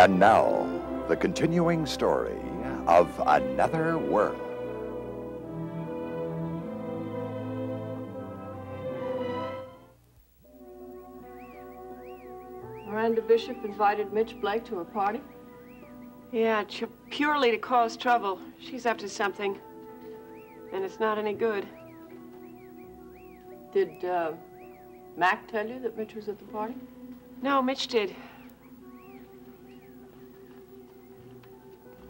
And now, the continuing story of Another World. Miranda Bishop invited Mitch Blake to her party? Yeah, purely to cause trouble. She's up to something. And it's not any good. Did Mac tell you that Mitch was at the party? No, Mitch did.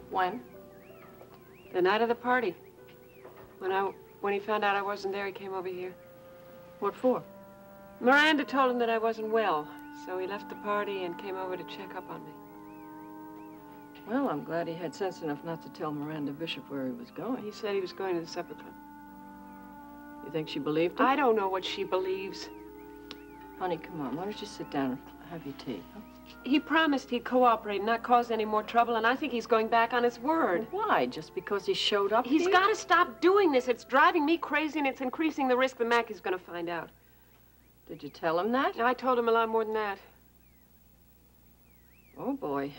When? The night of the party. When he found out I wasn't there, he came over here. What for? Miranda told him that I wasn't well, so he left the party and came over to check up on me. Well, I'm glad he had sense enough not to tell Miranda Bishop where he was going. He said he was going to the supper club. You think she believed him? I don't know what she believes. Honey, come on. Why don't you sit down and have your tea? Huh? He promised he'd cooperate and not cause any more trouble, and I think he's going back on his word. Well, why? Just because he showed up He's here? got to stop doing this. It's driving me crazy, and it's increasing the risk that Mac is going to find out. Did you tell him that? I told him a lot more than that. Oh, boy.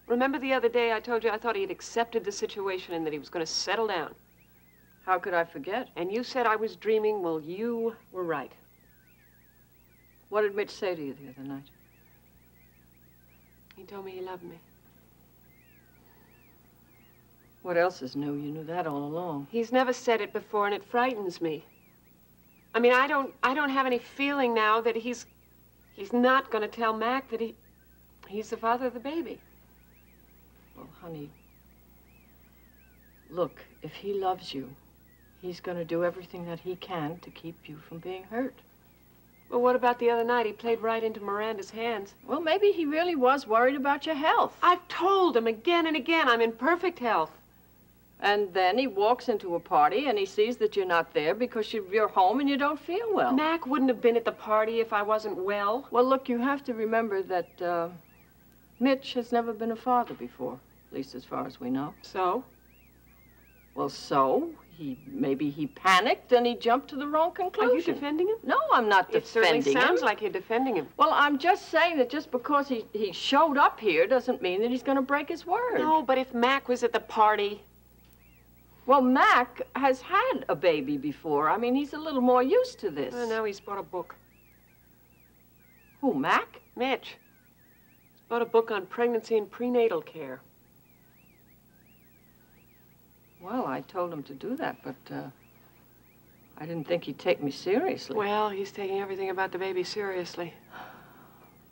Remember the other day I told you I thought he had accepted the situation and that he was going to settle down? How could I forget? And you said I was dreaming. Well, you were right. What did Mitch say to you the other night? He told me he loved me. What else is new? You knew that all along. He's never said it before, and it frightens me. I mean, I don't have any feeling now that he's not going to tell Mac that he's the father of the baby. Well, honey, look, if he loves you, he's going to do everything that he can to keep you from being hurt. Well, what about the other night? He played right into Miranda's hands. Well, maybe he really was worried about your health. I've told him again and again I'm in perfect health. And then he walks into a party and he sees that you're not there because you're home and you don't feel well. Mac wouldn't have been at the party if I wasn't well. Well, look, you have to remember that Mitch has never been a father before, at least as far as we know. So? Well, so? Maybe he panicked and he jumped to the wrong conclusion. Are you defending him? No, I'm not defending him. It certainly sounds like you're defending him. Well, I'm just saying that just because he showed up here doesn't mean that he's going to break his word. No, but if Mac was at the party... Well, Mac has had a baby before. I mean, he's a little more used to this. Well, now he's bought a book. Who, Mac? Mitch. He's bought a book on pregnancy and prenatal care. Well, I told him to do that, but I didn't think he'd take me seriously. Well, he's taking everything about the baby seriously.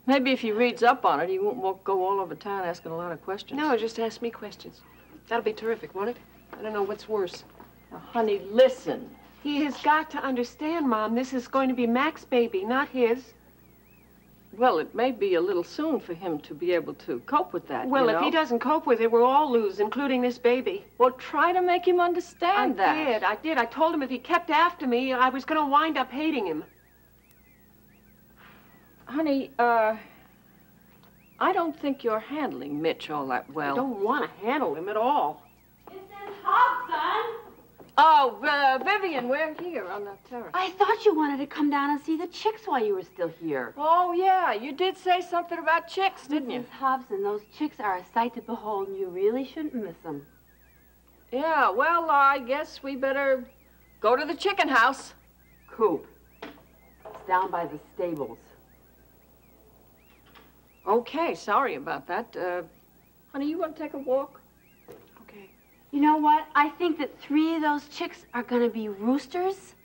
Maybe if he reads up on it, he won't go all over town asking a lot of questions. No, just ask me questions. That'll be terrific, won't it? I don't know what's worse. Now, honey, listen. He has got to understand, Mom, this is going to be Mac's baby, not his. Well, it may be a little soon for him to be able to cope with that, Well, you know? if he doesn't cope with it, we'll all lose, including this baby. Well, try to make him understand that. I did. I told him if he kept after me, I was going to wind up hating him. Honey, I don't think you're handling Mitch all that well. I don't want to handle him at all. Mrs. Hobson! Oh, Vivian, we're here on the terrace. I thought you wanted to come down and see the chicks while you were still here. Oh, yeah, you did say something about chicks, didn't you? Mrs. Hobson, those chicks are a sight to behold, and you really shouldn't miss them. Yeah, well, I guess we better go to the chicken house. Coop. It's down by the stables. Okay, sorry about that. Honey, you want to take a walk? Okay. You know what? I think that 3 of those chicks are going to be roosters.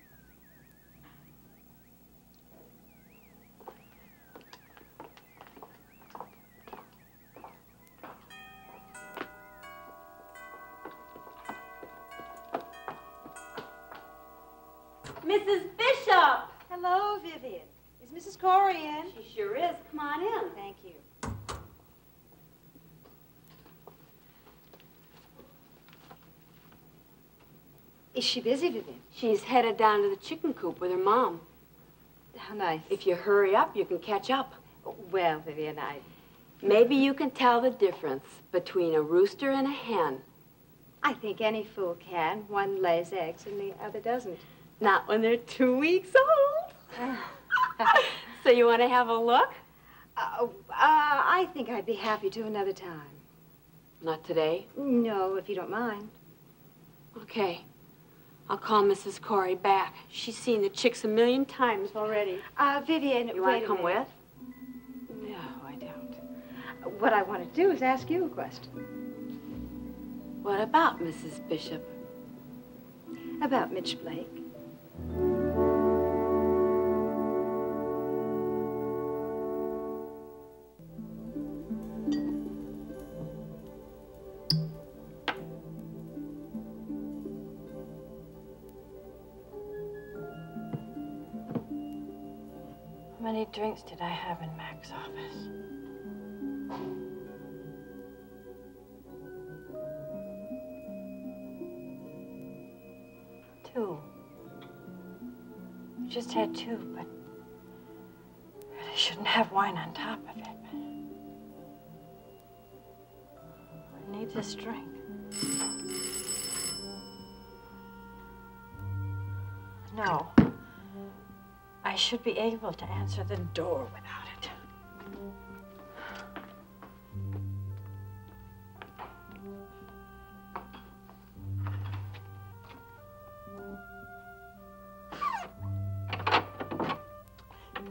Mrs. Bishop! Hello, Vivian. Is Mrs. Corey in? She sure is. Come on in. Thank you. Is she busy, Vivian? She's headed down to the chicken coop with her mom. How nice. If you hurry up, you can catch up. Well, Vivian, Maybe you can tell the difference between a rooster and a hen. I think any fool can. One lays eggs and the other doesn't. Not when they're 2 weeks old. So you want to have a look? I think I'd be happy to another time. Not today? No, if you don't mind. Okay. I'll call Mrs. Corey back. She's seen the chicks a million times already. Vivian, You want to come with? No, I don't. What I want to do is ask you a question. What about Mrs. Bishop? About Mitch Blake. How many drinks did I have in Mac's office? Two. I just had two, but I shouldn't have wine on top of it. I need this drink. No. I should be able to answer the door without it.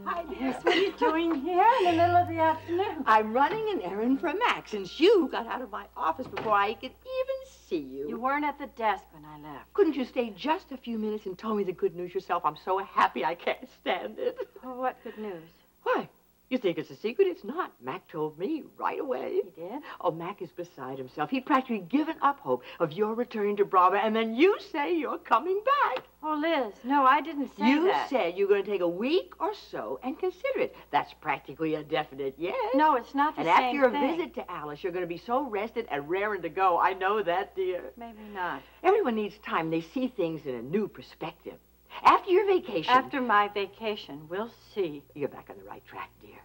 Hi, dear. What are you doing here in the middle of the afternoon? I'm running an errand for Mac, since you got out of my office before I could even see you. You weren't at the desk when I left. Couldn't you stay just a few minutes and tell me the good news yourself? I'm so happy I can't stand it. Oh, what good news? Why? You think it's a secret? It's not. Mac told me right away. He did? Oh, Mac is beside himself. He'd practically given up hope of your returning to Bravo, and then you say you're coming back. Oh, Liz, no, I didn't say You that. said you're going to take a week or so and consider it. That's practically a definite yes. No, it's not the and same after your thing. visit to Alice, you're going to be so rested and raring to go. I know that, dear. Maybe not. Everyone needs time. They see things in a new perspective. After your vacation... After my vacation, we'll see. You're back on the right track, dear.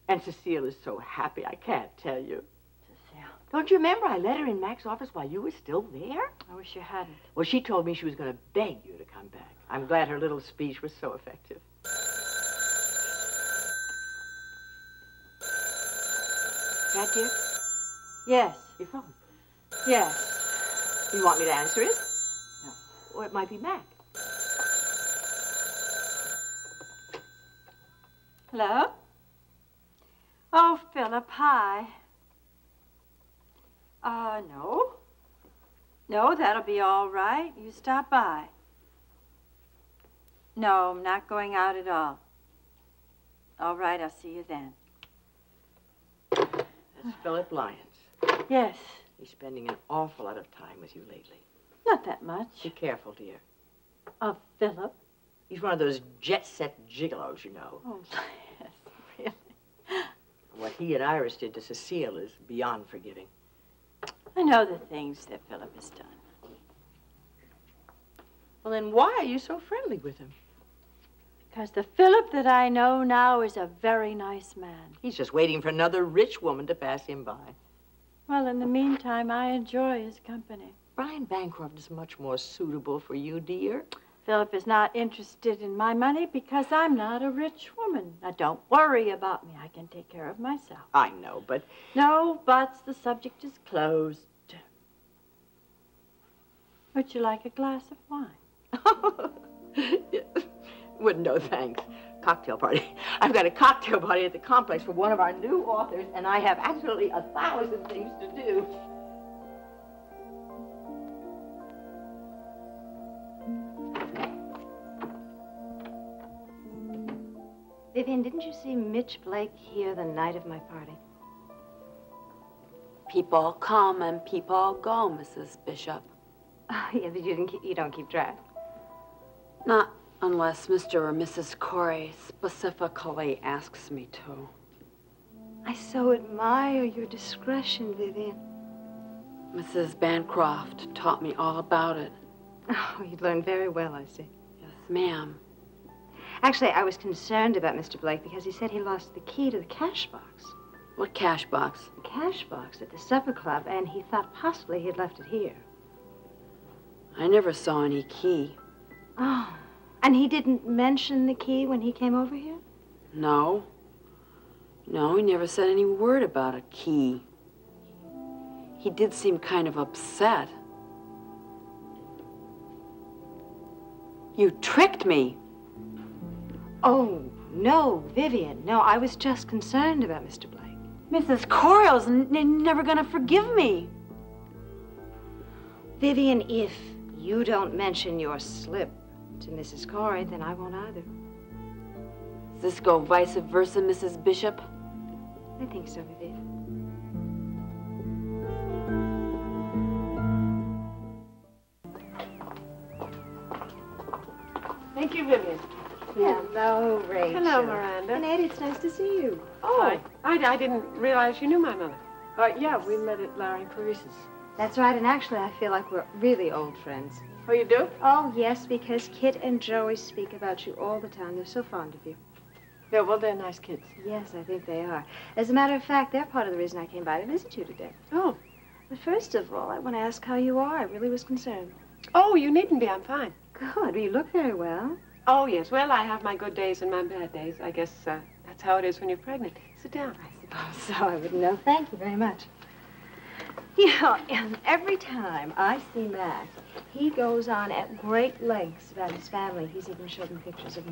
And Cecile is so happy, I can't tell you. Cecile. Don't you remember I let her in Mac's office while you were still there? I wish you hadn't. Well, she told me she was going to beg you to come back. I'm glad her little speech was so effective. That, dear? Yes. Your phone. Yes. You want me to answer it? No. Or it might be Mac. Hello? Oh, Philip, hi. No. No, that'll be all right. You stop by. No, I'm not going out at all. All right, I'll see you then. That's Philip Lyons. Yes. He's spending an awful lot of time with you lately. Not that much. Be careful, dear. Of Philip? He's one of those jet-set gigolos, you know. Oh, yes, really. What he and Iris did to Cecile is beyond forgiving. I know the things that Philip has done. Well, then why are you so friendly with him? Because the Philip that I know now is a very nice man. He's just waiting for another rich woman to pass him by. Well, in the meantime, I enjoy his company. Brian Bancroft is much more suitable for you, dear. Philip is not interested in my money because I'm not a rich woman. Now, don't worry about me. I can take care of myself. I know, but... No buts. The subject is closed. Would you like a glass of wine? Well, no, thanks. Cocktail party. I've got a cocktail party at the complex for one of our new authors, and I have absolutely 1,000 things to do. Vivian, didn't you see Mitch Blake here the night of my party? People come and people go, Mrs. Bishop. Oh, yeah, but you don't keep track. Not unless Mr. or Mrs. Corey specifically asks me to. I so admire your discretion, Vivian. Mrs. Bancroft taught me all about it. Oh, you'd learn very well, I see. Yes, ma'am. Actually, I was concerned about Mr. Blake because he said he lost the key to the cash box. What cash box? The cash box at the supper club, and he thought possibly he'd left it here. I never saw any key. Oh, and he didn't mention the key when he came over here? No. No, he never said any word about a key. He did seem kind of upset. You tricked me. Oh, no, Vivian. No, I was just concerned about Mr. Blake. Mrs. Corio's never gonna forgive me. Vivian, if you don't mention your slip to Mrs. Corey, then I won't either. Does this go vice versa, Mrs. Bishop? I think so, Vivian. Thank you, Vivian. Hello, Rachel. Hello, Miranda. And Eddie, it's nice to see you. Oh, I didn't realize you knew my mother. Yeah, we met at Larry and Clarice's. That's right, and actually I feel like we're really old friends. Oh, you do? Oh, yes, because Kit and Joey speak about you all the time. They're so fond of you. Yeah, well, they're nice kids. Yes, I think they are. As a matter of fact, they're part of the reason I came by to visit you today. Oh. But first of all, I want to ask how you are. I really was concerned. Oh, you needn't be. I'm fine. Good. Well, you look very well. Oh, yes. Well, I have my good days and my bad days. I guess that's how it is when you're pregnant. Sit down. I suppose so. I wouldn't know. Thank you very much. You know, every time I see Mac, he goes on at great lengths about his family. He's even showed me pictures of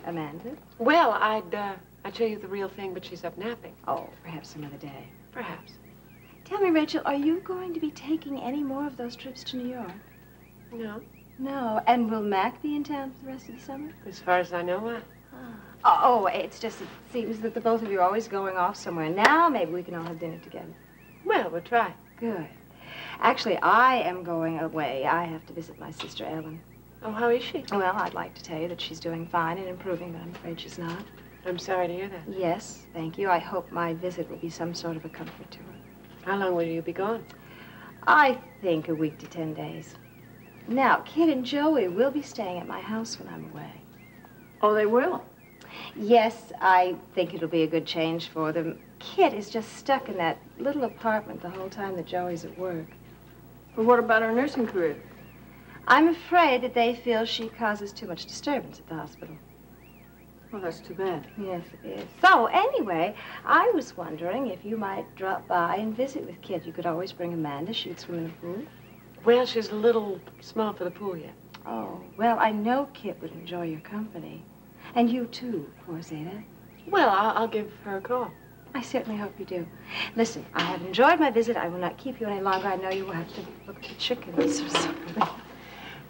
Amanda. Well, I'd show you the real thing, but she's up napping. Oh, perhaps some other day. Perhaps. Tell me, Rachel, are you going to be taking any more of those trips to New York? No. No. And will Mac be in town for the rest of the summer? As far as I know, why? Oh, it's just, it seems that the both of you are always going off somewhere. Now, maybe we can all have dinner together. Well, we'll try. Good. Actually, I am going away. I have to visit my sister, Ellen. Oh, how is she? Well, I'd like to tell you that she's doing fine and improving, but I'm afraid she's not. I'm sorry to hear that. Yes, thank you. I hope my visit will be some sort of a comfort to her. How long will you be gone? I think a week to 10 days. Now, Kit and Joey will be staying at my house when I'm away. Oh, they will? Yes, I think it'll be a good change for them. Kit is just stuck in that little apartment the whole time that Joey's at work. Well, what about her nursing career? I'm afraid that they feel she causes too much disturbance at the hospital. Well, that's too bad. Yes, it is. So, anyway, I was wondering if you might drop by and visit with Kit. You could always bring Amanda. She would swim in the pool. Well, she's a little small for the pool yet. Oh, well, I know Kit would enjoy your company. And you, too, poor Zeta. Well, I'll give her a call. I certainly hope you do. Listen, I have enjoyed my visit. I will not keep you any longer. I know you will have to look at the chickens or something.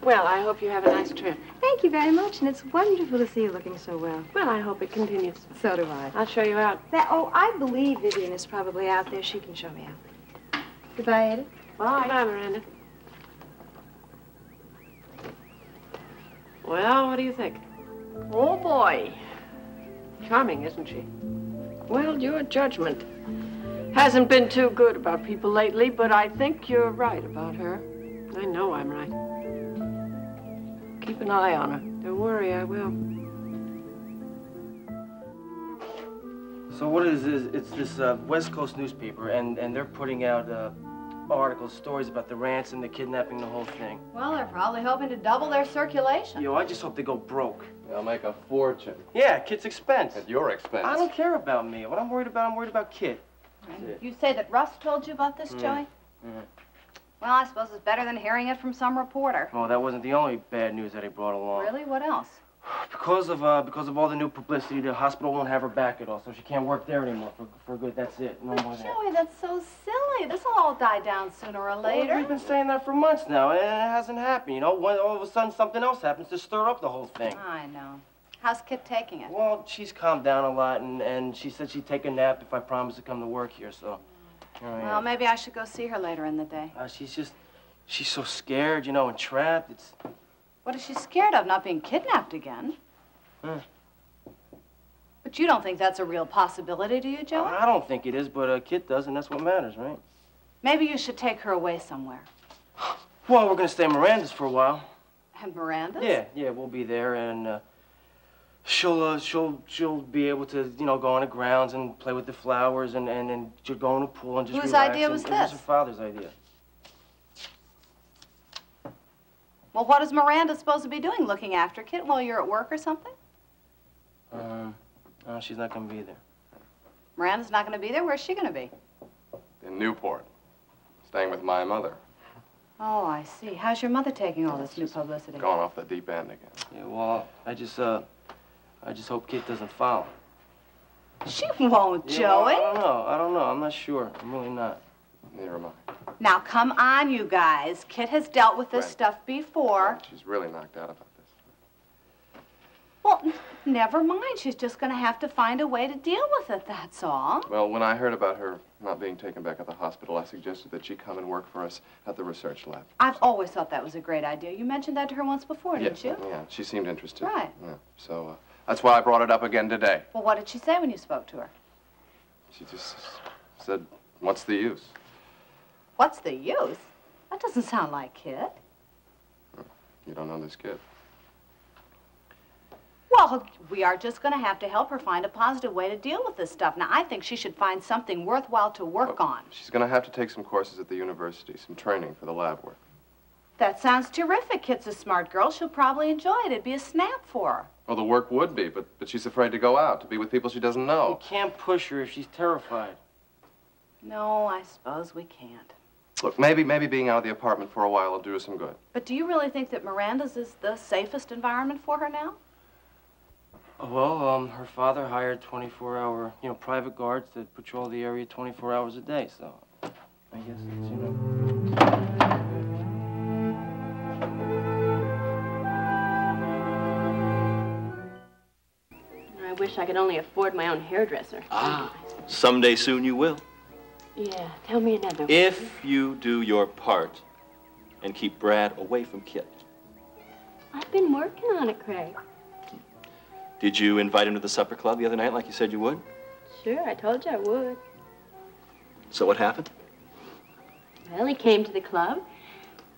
Well, I hope you have a nice trip. Thank you very much, and it's wonderful to see you looking so well. Well, I hope it continues. So do I. I'll show you out. Oh, I believe Vivian is probably out there. She can show me out. Goodbye, Edith. Bye. Goodbye, Miranda. Well, what do you think? Oh, boy. Charming, isn't she? Well, your judgment hasn't been too good about people lately, but I think you're right about her. I know I'm right. Keep an eye on her. Don't worry, I will. So what it is it's this West Coast newspaper, and they're putting out articles, stories about the ransom, the kidnapping, the whole thing. Well, they're probably hoping to double their circulation. Yo, I just hope they go broke. They'll make a fortune. Yeah, Kit's expense. At your expense. I don't care about me. What I'm worried about Kit. You say that Russ told you about this, Joey? Mm-hmm. Well, I suppose it's better than hearing it from some reporter. Oh, that wasn't the only bad news that he brought along. Really? What else? Because of all the new publicity, the hospital won't have her back at all, so she can't work there anymore for good. That's it. No more of that. Joey, that's so silly. This'll all die down sooner or later. Well, we've been saying that for months now, and it hasn't happened. You know, when all of a sudden something else happens to stir up the whole thing. I know. How's Kit taking it? Well, she's calmed down a lot, and she said she'd take a nap if I promised to come to work here, so here I am. Well, maybe I should go see her later in the day. She's so scared, you know, and trapped. It's... What is she scared of? Not being kidnapped again? But you don't think that's a real possibility, do you, Joey? I don't think it is, but Kit does, and that's what matters, right? Maybe you should take her away somewhere. Well, we're gonna stay at Miranda's for a while. And Miranda's? Yeah, we'll be there, and she'll be able to, you know, go on the grounds and play with the flowers, and she'll go in the pool and just Whose relax. idea was and it was this? her father's idea. Well, what is Miranda supposed to be doing? Looking after Kit while you're at work or something? No, she's not gonna be there. Miranda's not going to be there. Where's she going to be? In Newport, staying with my mother. Oh, I see. How's your mother taking all this new publicity? Gone off the deep end again. Yeah, well, I just hope Kit doesn't follow. She won't, Yeah, Joey. well, I don't know. I'm not sure. I'm really not. Neither am I. Now, come on, you guys. Kit has dealt with this stuff before. She's really knocked out about this. Well, never mind. She's just going to have to find a way to deal with it, that's all. Well, when I heard about her not being taken back at the hospital, I suggested that she come and work for us at the research lab. I've always thought that was a great idea. You mentioned that to her once before, didn't you? Yeah, she seemed interested. Right. Yeah, so that's why I brought it up again today. Well, what did she say when you spoke to her? She just said, what's the use? What's the use? That doesn't sound like Kit. You don't know this kid. Well, we are just going to have to help her find a positive way to deal with this stuff. Now, I think she should find something worthwhile to work on. She's going to have to take some courses at the university, some training for the lab work. That sounds terrific. Kit's a smart girl. She'll probably enjoy it. It'd be a snap for her. Well, the work would be, but she's afraid to go out, to be with people she doesn't You know. can't push her if she's terrified. No, I suppose we can't. Look, maybe being out of the apartment for a while will do her some good. But do you really think that Miranda's is the safest environment for her now? Well, her father hired 24-hour, private guards to patrol the area 24 hours a day, so I guess it's, I wish I could only afford my own hairdresser. Ah, someday soon you will. Yeah, tell me another one. If you do your part and keep Brad away from Kit. I've been working on it, Craig. Did you invite him to the supper club the other night like you said you would? Sure, I told you I would. So what happened? Well, he came to the club,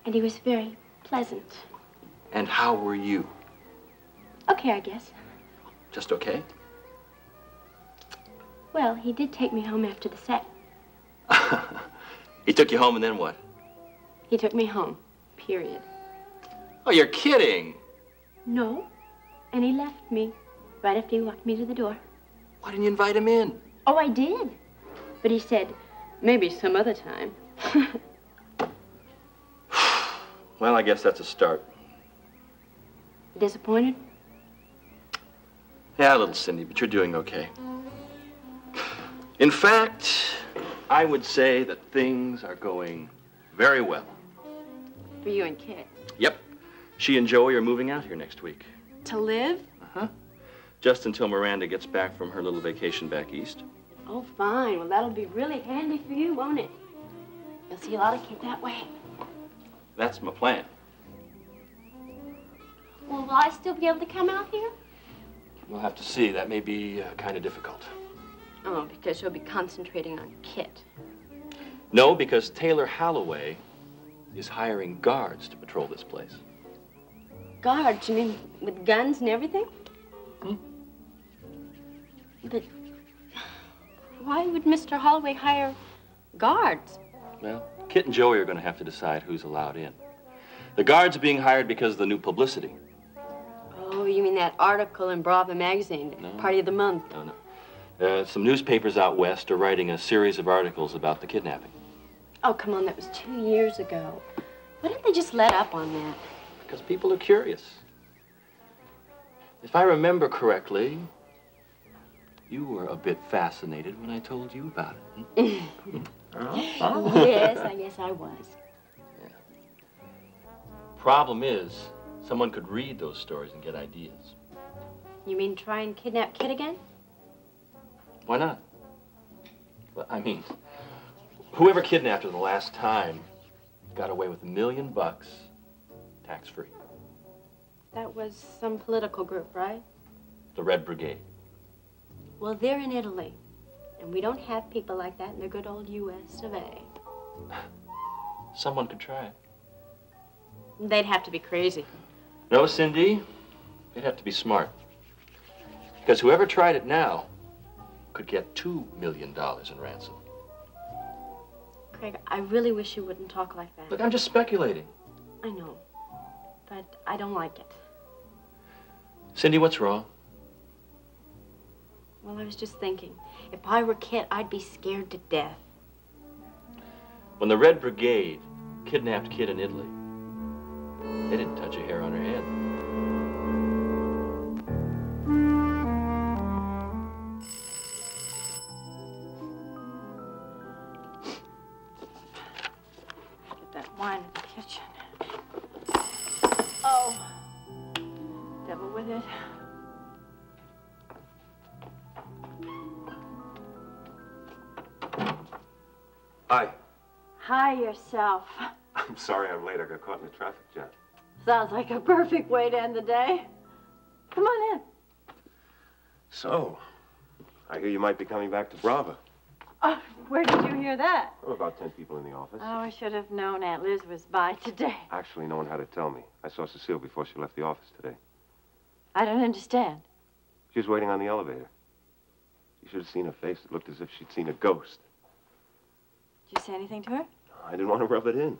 and he was very pleasant. And how were you? Okay, I guess. Just okay? Well, he did take me home after the set. He took you home and then what? He took me home, period. Oh, you're kidding. No, and he left me right after he walked me to the door. Why didn't you invite him in? Oh, I did. But he said, maybe some other time. Well, I guess that's a start. Disappointed? Yeah, a little, Cindy, but you're doing okay. In fact, I would say that things are going very well. For you and Kit. Yep. She and Joey are moving out here next week. To live? Uh-huh. Just until Miranda gets back from her little vacation back east. Oh, fine. Well, that'll be really handy for you, won't it? You'll see a lot of Kit that way. That's my plan. Well, will I still be able to come out here? We'll have to see. That may be kind of difficult. Oh, because you'll be concentrating on Kit. No, because Taylor Holloway is hiring guards to patrol this place. Guards? You mean with guns and everything? Hmm? But why would Mr. Holloway hire guards? Well, Kit and Joey are going to have to decide who's allowed in. The guards are being hired because of the new publicity. Oh, you mean that article in Bravo magazine, No. Party of the Month? No. Some newspapers out west are writing a series of articles about the kidnapping. Oh, come on, that was 2 years ago. Why didn't they just let up on that? Because people are curious. If I remember correctly, you were a bit fascinated when I told you about it. Yes, I guess I was. Yeah. Problem is, someone could read those stories and get ideas. You mean try and kidnap Kit again? Why not? Well, I mean, whoever kidnapped her the last time got away with $1 million tax-free. That was some political group, right? The Red Brigade. Well, they're in Italy, and we don't have people like that in the good old U.S. of A. Someone could try it. They'd have to be crazy. No, Cindy, they'd have to be smart. Because whoever tried it now could get $2 million in ransom. Craig, I really wish you wouldn't talk like that. Look, I'm just speculating. I know, but I don't like it. Cindy, what's wrong? Well, I was just thinking, if I were Kit, I'd be scared to death. When the Red Brigade kidnapped Kid in Italy, they didn't touch a hair on her head. Get that wine in the kitchen. Oh, devil with it. Hi. Hi yourself. I'm sorry I'm late. I got caught in a traffic jam. Sounds like a perfect way to end the day. Come on in. So, I hear you might be coming back to Brava. Oh, where did you hear that? There were about 10 people in the office. Oh, I should have known Aunt Liz was by today. Actually, no one had to tell me. I saw Cecile before she left the office today. I don't understand. She was waiting on the elevator. You should have seen her face. It looked as if she'd seen a ghost. Did you say anything to her? I didn't want to rub it in.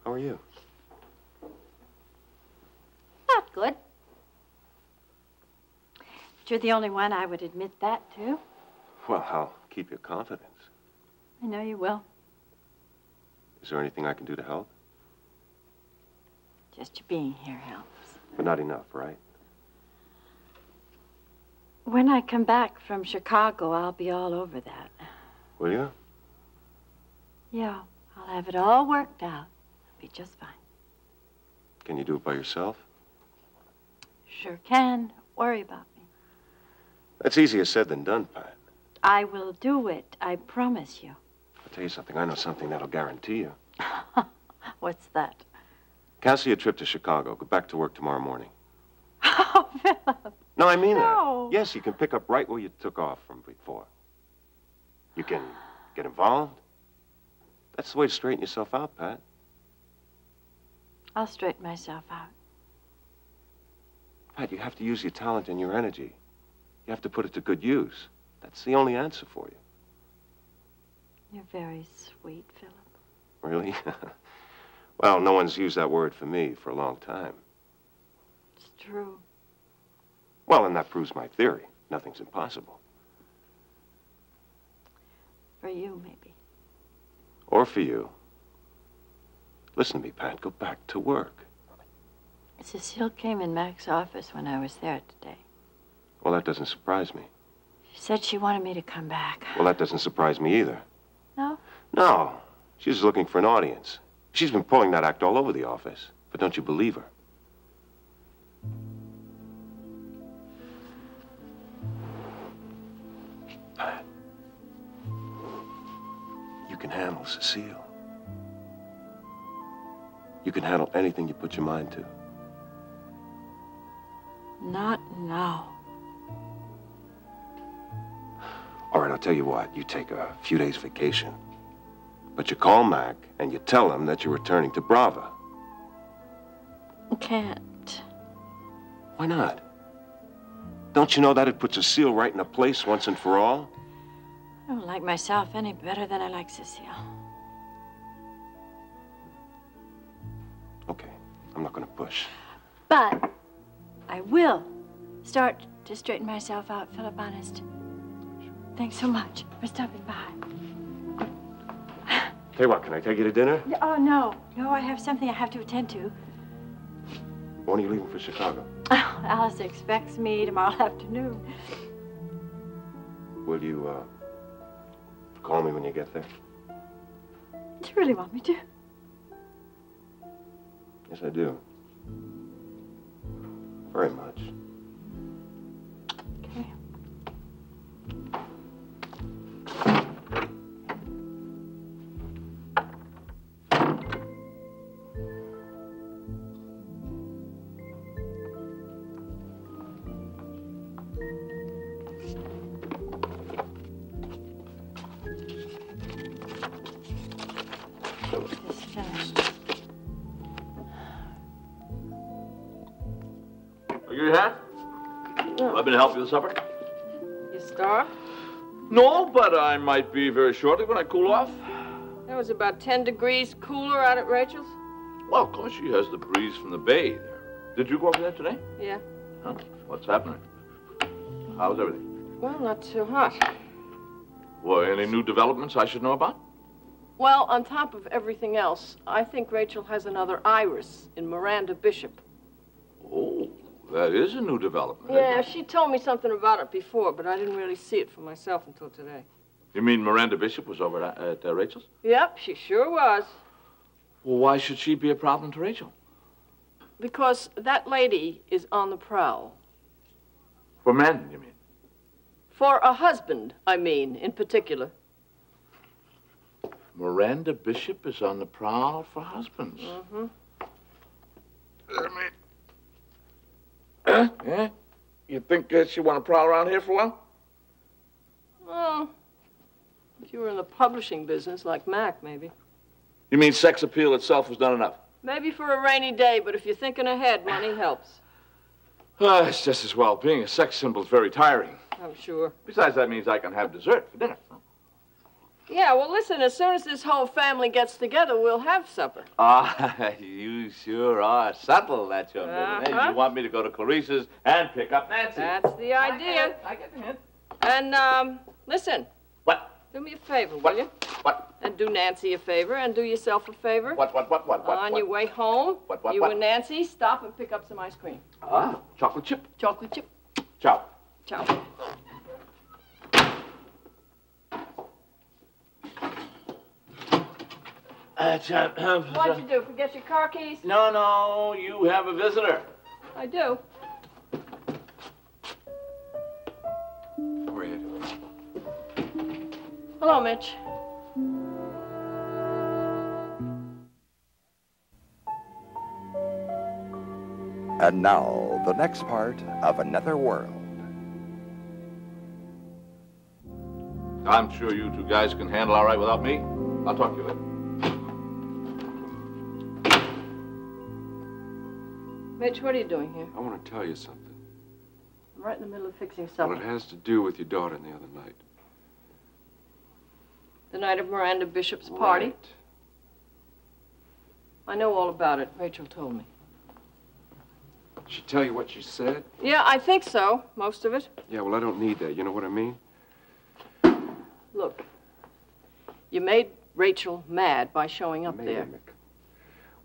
How are you? Not good. But you're the only one I would admit that to. Well, I'll keep your confidence. I know you will. Is there anything I can do to help? Just your being here helps. But not enough, right? When I come back from Chicago, I'll be all over that. Will you? Yeah, I'll have it all worked out. It'll be just fine. Can you do it by yourself? Sure can. Don't worry about me. That's easier said than done, Pat. I will do it. I promise you. I'll tell you something. I know something that'll guarantee you. What's that? Cancel your trip to Chicago. Go back to work tomorrow morning. Oh, Philip. No, I mean No. that. Yes, you can pick up right where you took off from before. You can get involved. That's the way to straighten yourself out, Pat. I'll straighten myself out. Pat, you have to use your talent and your energy. You have to put it to good use. That's the only answer for you. You're very sweet, Philip. Really? Well, no one's used that word for me for a long time. It's true. Well, and that proves my theory. Nothing's impossible. For you, maybe. Or for you. Listen to me, Pat. Go back to work. Cecile came in Mac's office when I was there today. Well, that doesn't surprise me. She said she wanted me to come back. Well, that doesn't surprise me either. No? No. She's looking for an audience. She's been pulling that act all over the office. But don't you believe her? Pat. You can handle Cecile. You can handle anything you put your mind to. Not now. All right, I'll tell you what. You take a few days vacation. But you call Mac and you tell him that you're returning to Brava. Can't. Why not? Don't you know that it puts Cecile right in a place once and for all? I don't like myself any better than I like Cecile. Okay, I'm not gonna push. But I will start to straighten myself out, Philip, honest. Thanks so much for stopping by. Tell you what, can I take you to dinner? Oh, no. No, I have something I have to attend to. When are you leaving for Chicago? Oh, Alice expects me tomorrow afternoon. Will you, call me when you get there? Do you really want me to? Yes, I do. Very much. Okay. Just finished. Are you here? Want me to help you with supper? You starved? No, but I might be very shortly when I cool off. That was about 10 degrees cooler out at Rachel's. Well, of course she has the breeze from the bay there. Did you go over there today? Yeah. Huh? What's happening? How's everything? Well, not too hot. Well, any new developments I should know about? Well, on top of everything else, I think Rachel has another Iris in Miranda Bishop. Oh, that is a new development. Yeah, she told me something about it before, but I didn't really see it for myself until today. You mean Miranda Bishop was over at Rachel's? Yep, she sure was. Well, why should she be a problem to Rachel? Because that lady is on the prowl. For men, you mean? For a husband, I mean, in particular. Miranda Bishop is on the prowl for husbands. Mm-hmm. Yeah? You think she want to prowl around here for a while? Well, if you were in the publishing business, like Mac, maybe. You mean sex appeal itself was not enough? Maybe for a rainy day, but if you're thinking ahead, money helps. It's just as well. Being a sex symbol is very tiring. I'm sure. Besides, that means I can have dessert for dinner. Yeah, well, listen, as soon as this whole family gets together, we'll have supper. Ah, you sure are subtle, that young woman. Uh-huh. You want me to go to Clarice's and pick up Nancy. That's the idea. I get the hint. And, listen. What? Do me a favor, will you? What? And do Nancy a favor, and do yourself a favor. What? On your way home, you and Nancy stop and pick up some ice cream. Ah, chocolate chip. Chocolate chip. Ciao. Ciao. What'd you do, forget your car keys? No, you have a visitor. I do. Who are you? Hello, Mitch. And now, the next part of Another World. I'm sure you two guys can handle all right without me. I'll talk to you later. Mitch, what are you doing here? I want to tell you something. I'm right in the middle of fixing Well, supper. it has to do with your daughter the other night. The night of Miranda Bishop's party? Right. I know all about it. Rachel told me. Did she tell you what she said? Yeah, I think so. Most of it. Yeah, well, I don't need that. You know what I mean? Look, you made Rachel mad by showing up there.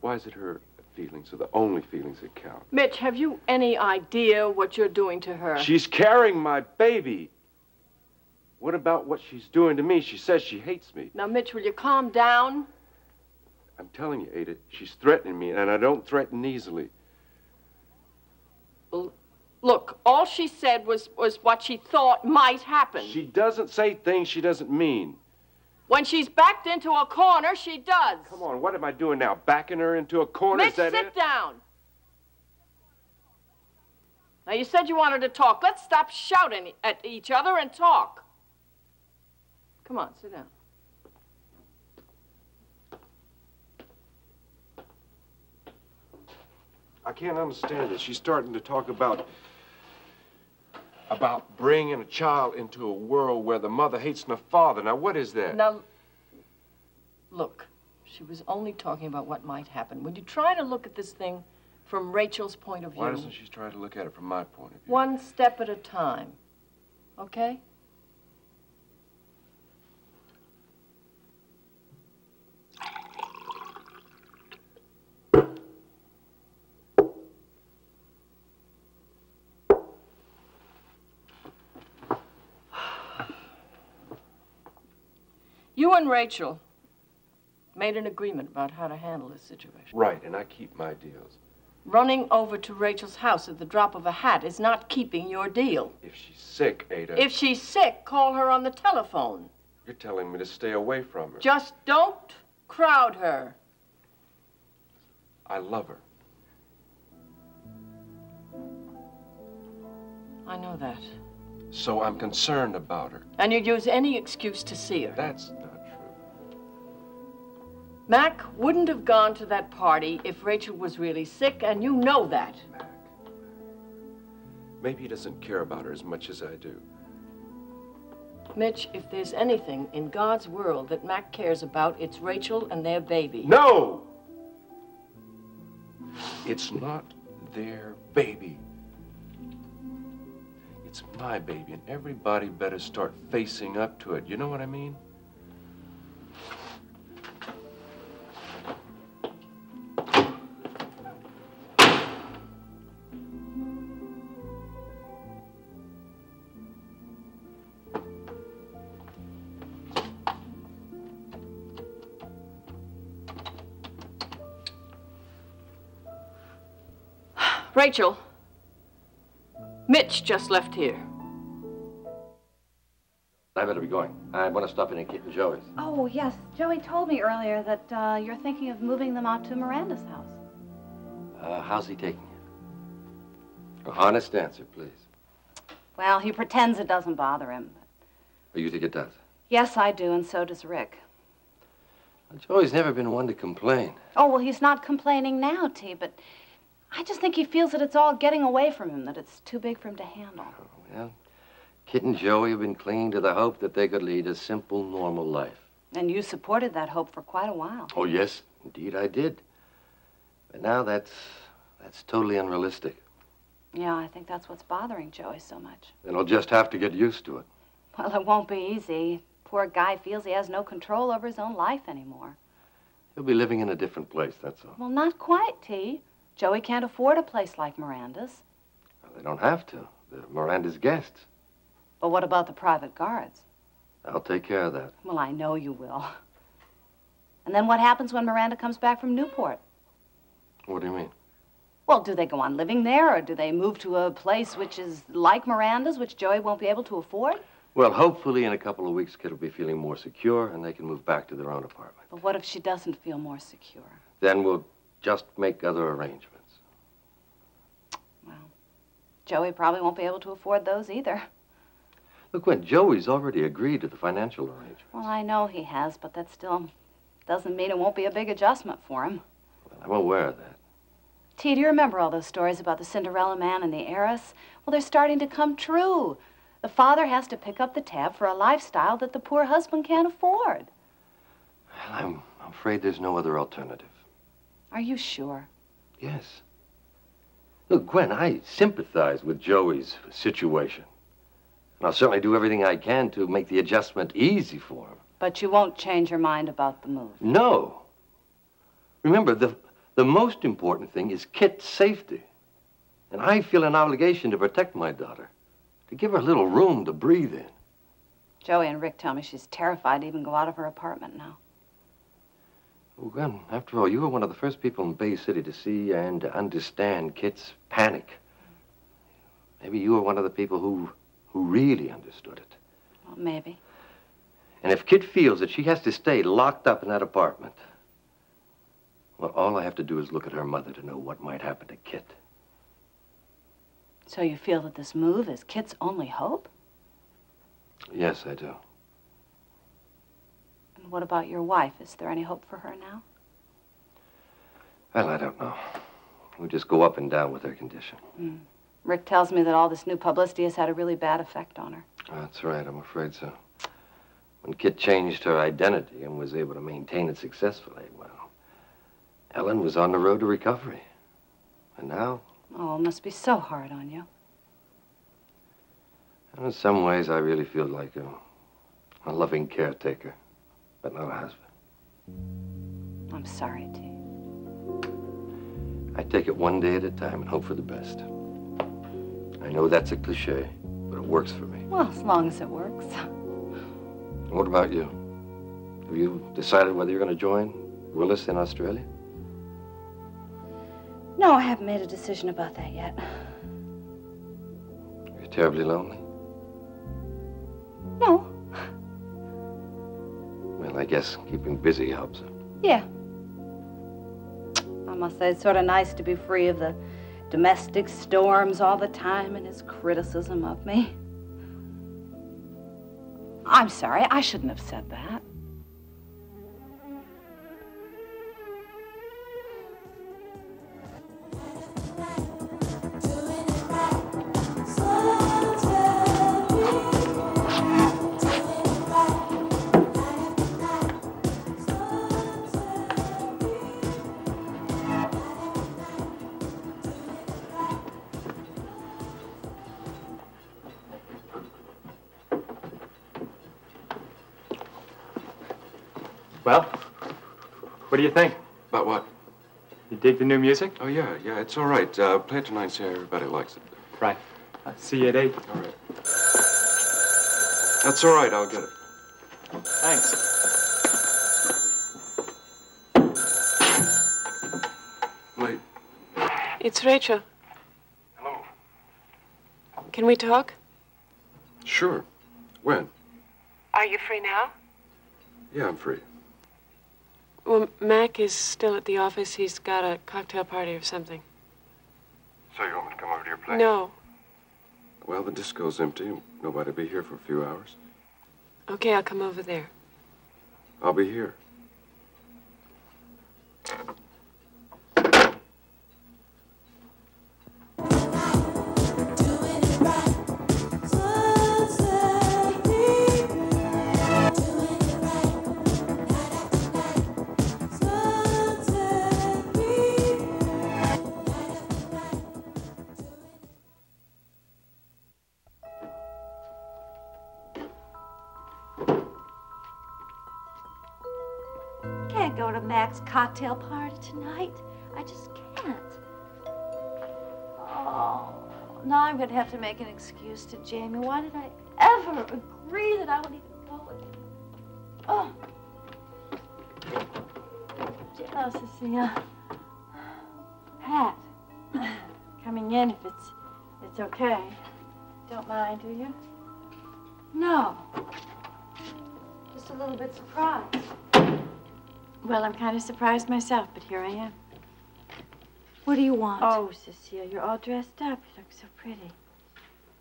Why is it her feelings are the only feelings that count? Mitch, have you any idea what you're doing to her? She's carrying my baby. What about what she's doing to me? She says she hates me. Now, Mitch, will you calm down? I'm telling you, Ada, she's threatening me, and I don't threaten easily. Well, look, all she said was what she thought might happen. She doesn't say things she doesn't mean. When she's backed into a corner, she does. Come on, what am I doing now? Backing her into a corner? Mitch, Is that sit it? down. Now, you said you wanted to talk. Let's stop shouting at each other and talk. Come on, sit down. I can't understand it. She's starting to talk about bringing a child into a world where the mother hates the father. Now, what is that? Now, look, she was only talking about what might happen. Would you try to look at this thing from Rachel's point of view? Why doesn't she try to look at it from my point of view? One step at a time, okay? You and Rachel made an agreement about how to handle this situation. Right, and I keep my deals. Running over to Rachel's house at the drop of a hat is not keeping your deal. If she's sick, Ada... If she's sick, call her on the telephone. You're telling me to stay away from her. Just don't crowd her. I love her. I know that. So I'm concerned about her. And you'd use any excuse to see her. That's not true. Mac wouldn't have gone to that party if Rachel was really sick, and you know that. Mac. Maybe he doesn't care about her as much as I do. Mitch, if there's anything in God's world that Mac cares about, it's Rachel and their baby. No! It's not their baby. It's my baby, and everybody better start facing up to it. You know what I mean? Rachel, Mitch just left here. I better be going. I want to stop in at Kit and Joey's. Oh, yes. Joey told me earlier that you're thinking of moving them out to Miranda's house. How's he taking it? An honest answer, please. Well, he pretends it doesn't bother him. Or you think it does? Yes, I do, and so does Rick. Well, Joey's never been one to complain. Oh, well, he's not complaining now, T, but I just think he feels that it's all getting away from him, that it's too big for him to handle. Oh, well, Kit and Joey have been clinging to the hope that they could lead a simple, normal life. And you supported that hope for quite a while. Oh, yes, indeed I did. But now that's totally unrealistic. Yeah, I think that's what's bothering Joey so much. And he'll just have to get used to it. Well, it won't be easy. Poor guy feels he has no control over his own life anymore. He'll be living in a different place, that's all. Well, not quite, T. Joey can't afford a place like Miranda's. Well, they don't have to. They're Miranda's guests. But what about the private guards? I'll take care of that. Well, I know you will. And then what happens when Miranda comes back from Newport? What do you mean? Well, do they go on living there, or do they move to a place which is like Miranda's, which Joey won't be able to afford? Well, hopefully in a couple of weeks, Kid will be feeling more secure, and they can move back to their own apartment. But what if she doesn't feel more secure? Then we'll just make other arrangements. Well, Joey probably won't be able to afford those either. Look, Gwen, Joey's already agreed to the financial arrangements. Well, I know he has, but that still doesn't mean it won't be a big adjustment for him. Well, I'm aware of that. T, do you remember all those stories about the Cinderella man and the heiress? Well, they're starting to come true. The father has to pick up the tab for a lifestyle that the poor husband can't afford. Well, I'm afraid there's no other alternative. Are you sure? Yes. Look, Gwen, I sympathize with Joey's situation. And I'll certainly do everything I can to make the adjustment easy for him. But you won't change your mind about the move? No. Remember, the most important thing is Kit's safety. And I feel an obligation to protect my daughter, to give her a little room to breathe in. Joey and Rick tell me she's terrified to even go out of her apartment now. Well, Gwen, after all, you were one of the first people in Bay City to see and to understand Kit's panic. Maybe you were one of the people who really understood it. Well, maybe. And if Kit feels that she has to stay locked up in that apartment, well, all I have to do is look at her mother to know what might happen to Kit. So you feel that this move is Kit's only hope? Yes, I do. And what about your wife? Is there any hope for her now? Well, I don't know. We just go up and down with her condition. Mm. Rick tells me that all this new publicity has had a really bad effect on her. That's right, I'm afraid so. When Kit changed her identity and was able to maintain it successfully, well, Ellen was on the road to recovery. And now? Oh, it must be so hard on you. In some ways, I really feel like a loving caretaker, but not a husband. I'm sorry, T. I take it one day at a time and hope for the best. I know that's a cliche, but it works for me. Well, as long as it works. What about you? Have you decided whether you're going to join Willis in Australia? No, I haven't made a decision about that yet. You're terribly lonely? No. Well, I guess keeping busy helps. Yeah. I must say it's sort of nice to be free of the domestic storms all the time and his criticism of me. I'm sorry, I shouldn't have said that. Well, what do you think? About what? You dig the new music? Oh, yeah, it's all right. Play it tonight, see how everybody likes it. Right. I'll see you at 8. All right. That's all right, I'll get it. Thanks. Wait. It's Rachel. Hello. Can we talk? Sure. When? Are you free now? Yeah, I'm free. Well, Mac is still at the office. He's got a cocktail party or something. So you want me to come over to your place? No. Well, the disco's empty. Nobody will be here for a few hours. Okay, I'll come over there. I'll be here. Can't go to Mac's cocktail party tonight. I just can't. Oh, now I'm going to have to make an excuse to Jamie. Why did I ever agree that I would even go again? Oh. Oh, Cecile. Pat. Coming in if it's okay. Don't mind, do you? No. Just a little bit surprised. Well, I'm kind of surprised myself, but here I am. What do you want? Oh, Cecile, you're all dressed up. You look so pretty.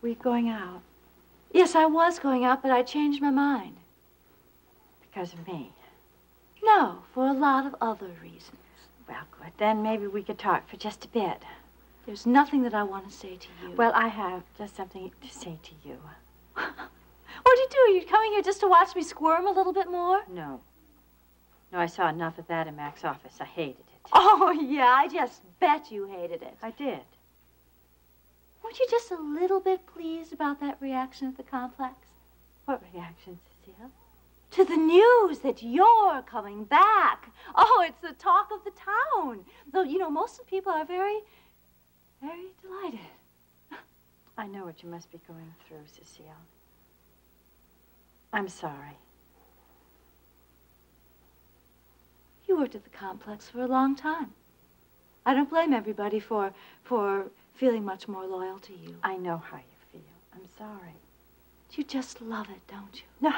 Were you going out? Yes, I was going out, but I changed my mind. Because of me? No, for a lot of other reasons. Well, good. Then maybe we could talk for just a bit. There's nothing that I want to say to you. Well, I have just something to say to you. What'd you do? Are you coming here just to watch me squirm a little bit more? No. No, I saw enough of that in Mac's office. I hated it. Oh, yeah, I just bet you hated it. I did. Weren't you just a little bit pleased about that reaction at the complex? What reaction, Cecile? To the news that you're coming back. Oh, it's the talk of the town. Though, you know, most of the people are very, very delighted. I know what you must be going through, Cecile. I'm sorry. You worked at the complex for a long time. I don't blame everybody for feeling much more loyal to you. I know how you feel. I'm sorry. You just love it, don't you? No.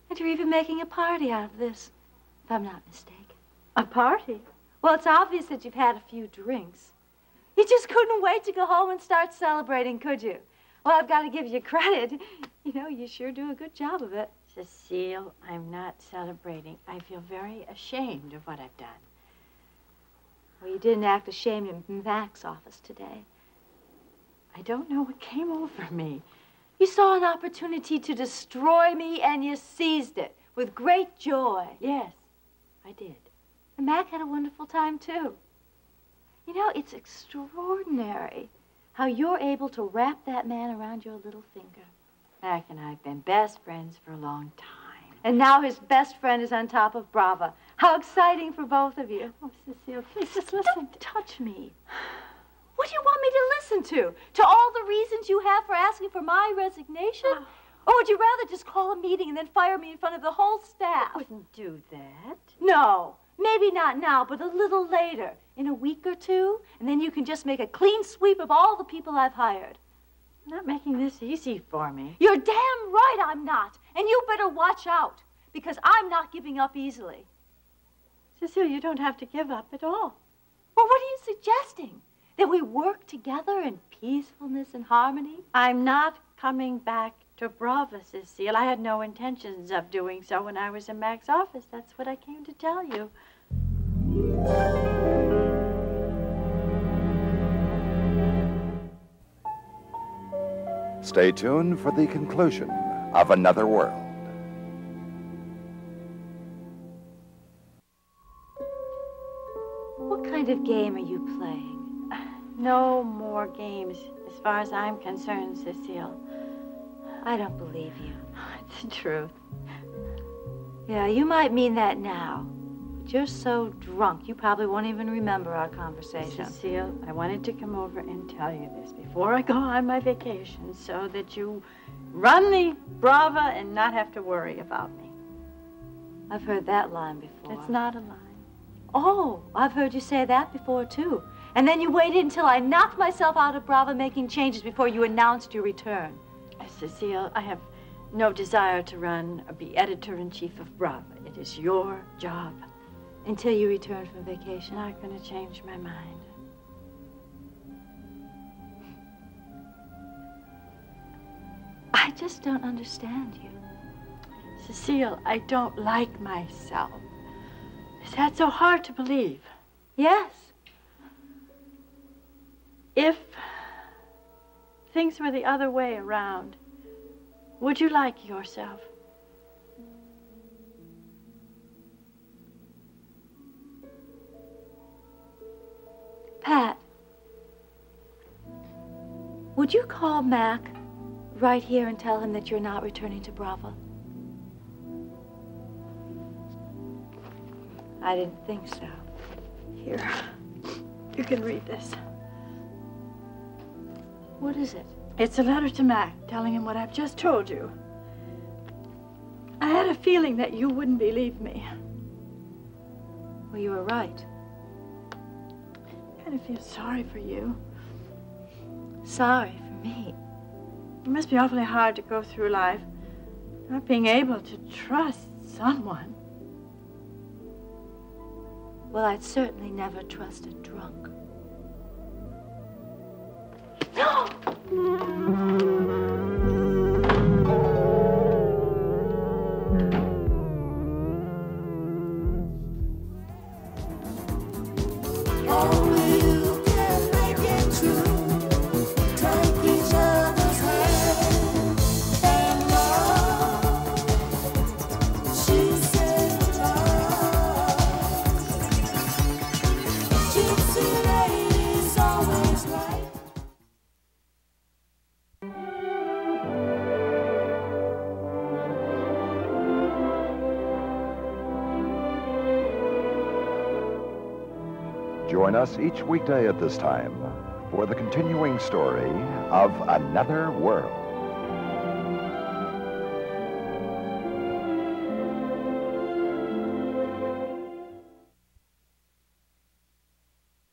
And you're even making a party out of this, if I'm not mistaken. A party? Well, it's obvious that you've had a few drinks. You just couldn't wait to go home and start celebrating, could you? Well, I've got to give you credit. You know, you sure do a good job of it. Cecile, I'm not celebrating. I feel very ashamed of what I've done. Well, you didn't act ashamed in Mac's office today. I don't know what came over me. You saw an opportunity to destroy me, and you seized it with great joy. Yes, I did. And Mac had a wonderful time, too. You know, it's extraordinary how you're able to wrap that man around your little finger. Mac and I have been best friends for a long time. And now his best friend is on top of Brava. How exciting for both of you. Oh, Cecile, please just listen. Don't touch me. What do you want me to listen to? To all the reasons you have for asking for my resignation? Or would you rather just call a meeting and then fire me in front of the whole staff? I wouldn't do that. No. Maybe not now, but a little later. In a week or two. And then you can just make a clean sweep of all the people I've hired. You're not making this easy for me. You're damn right I'm not. And you better watch out. Because I'm not giving up easily. Cecile, you don't have to give up at all. Well, what are you suggesting? That we work together in peacefulness and harmony? I'm not coming back to Brava, Cecile. I had no intentions of doing so when I was in Mac's office. That's what I came to tell you. Stay tuned for the conclusion of Another World. What kind of game are you playing? No more games, as far as I'm concerned, Cecile. I don't believe you. It's the truth. Yeah, you might mean that now. But you're so drunk, you probably won't even remember our conversation. Cecile, I wanted to come over and tell you this before I go on my vacation so that you run the Brava and not have to worry about me. I've heard that line before. It's not a line. Oh, I've heard you say that before, too. And then you waited until I knocked myself out of Brava making changes before you announced your return. Cecile, I have no desire to run or be editor-in-chief of Brava. It is your job. Until you return from vacation. I'm not going to change my mind. I just don't understand you. Cecile, I don't like myself. Is that so hard to believe? Yes. If things were the other way around, would you like yourself? Pat, would you call Mac right here and tell him that you're not returning to Brava? I didn't think so. Here, you can read this. What is it? It's a letter to Mac telling him what I've just told you. I had a feeling that you wouldn't believe me. Well, you were right. I kind of feel sorry for you. Sorry for me? It must be awfully hard to go through life not being able to trust someone. Well, I'd certainly never trust a drunk. Join us each weekday at this time for the continuing story of Another World.